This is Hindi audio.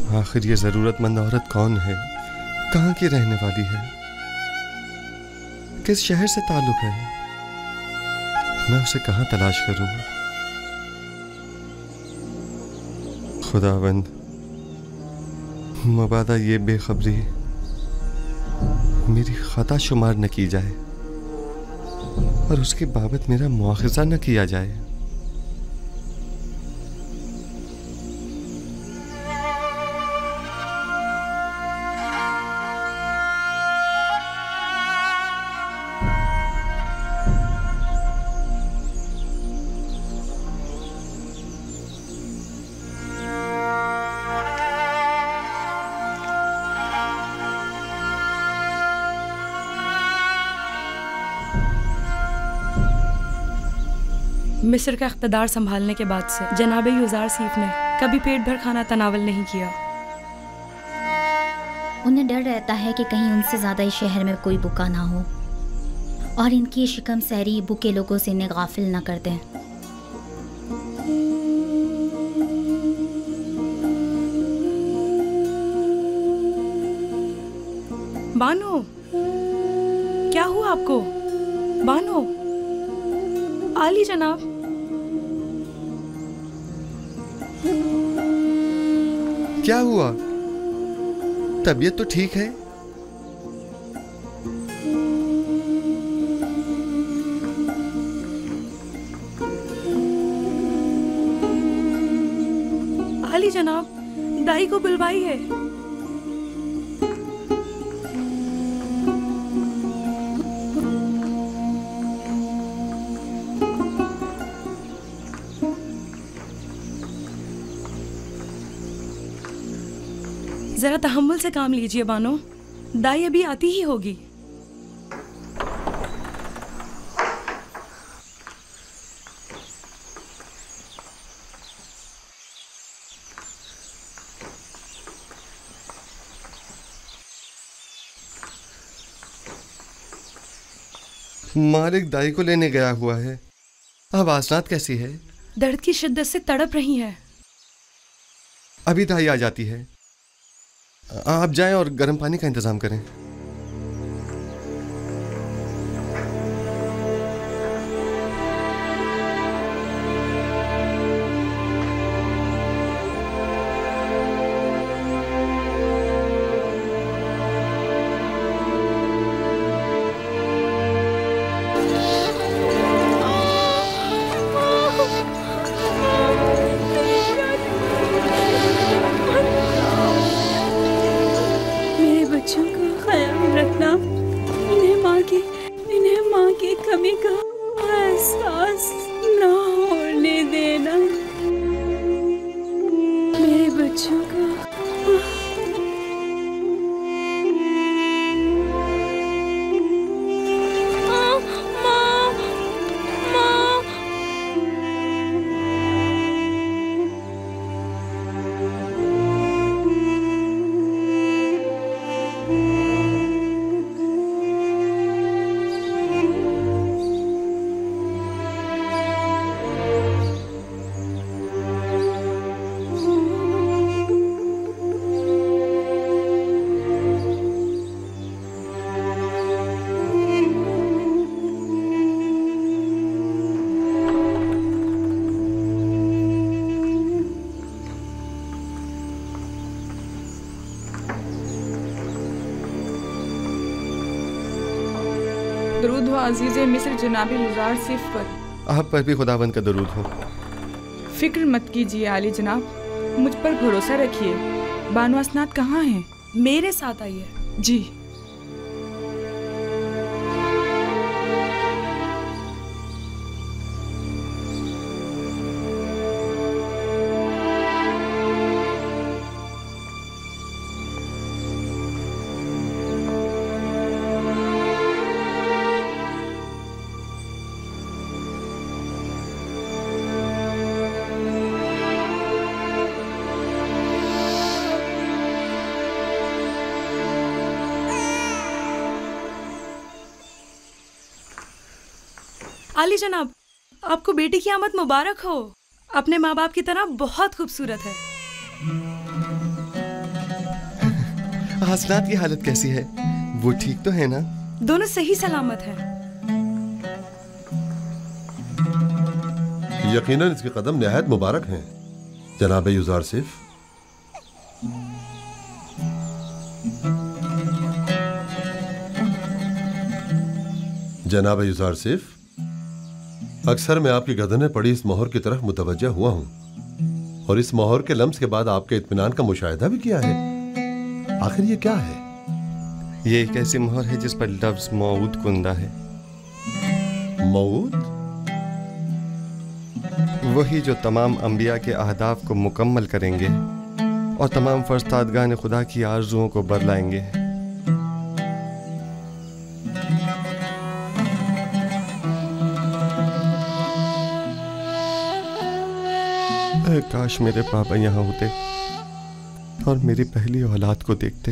आखिर ये जरूरतमंद औरत कौन है, कहाँ की रहने वाली है, किस शहर से ताल्लुक है? मैं उसे कहाँ तलाश करूं? खुदावंद, मबादा ये बेखबरी मेरी खता शुमार न की जाए और उसके बाबत मेरा मुआखजा न किया जाए। मिस्र का इख्तिदार संभालने के बाद से जनाब युजार सीफ ने कभी पेट भर खाना तनावल नहीं किया। उन्हें डर रहता है कि कहीं उनसे ज़्यादा इस शहर में कोई भूखा ना हो और इनकी शिकम सहरी भूखे लोगों से इन्हें गाफिल न कर दें। बानो, क्या हुआ आपको? बानो, आली जनाब। क्या हुआ? तबीयत तो ठीक है? आली जनाब, दाई को बुलवाइए। जरा तहम्मुल से काम लीजिए बानो, दाई अभी आती ही होगी। मालिक दाई को लेने गया हुआ है। अब आसनात कैसी है? दर्द की शिद्दत से तड़प रही है। अभी दाई आ जाती है। आप जाएं और गर्म पानी का इंतजाम करें। दरूद हो अजीज़े मिस्र जनाब युजार सिफ पर। आप पर भी खुदावंद का दरूद हो। फिक्र मत कीजिए आली जनाब, मुझ पर भरोसा रखिए। बानो असनाद कहाँ हैं? मेरे साथ आइए। जी। आली जनाब, आपको बेटी की आमद मुबारक हो। अपने माँ बाप की तरह बहुत खूबसूरत है। हसनात की हालत कैसी है? वो ठीक तो है ना? दोनों सही सलामत हैं। यकीनन इसके कदम निहायत मुबारक हैं जनाब युजार सिफ। जनाब युजार सिफ, अक्सर मैं आपकी गर्दन में पड़ी इस मोहर की तरफ मुतवज्जा हुआ हूं और इस मोहर के लम्स के बाद आपके इत्मीनान का मुशाहिदा भी किया है। आखिर ये क्या है? ये एक ऐसी मोहर है जिस पर लफ्ज मौऊद कुंदा है। मौऊद? वही जो तमाम अंबिया के अहदाफ को मुकम्मल करेंगे और तमाम फरस्तादगान खुदा की आरजुओं को बरलाएंगे। काश मेरे पापा यहाँ होते और मेरी पहली औलाद को देखते।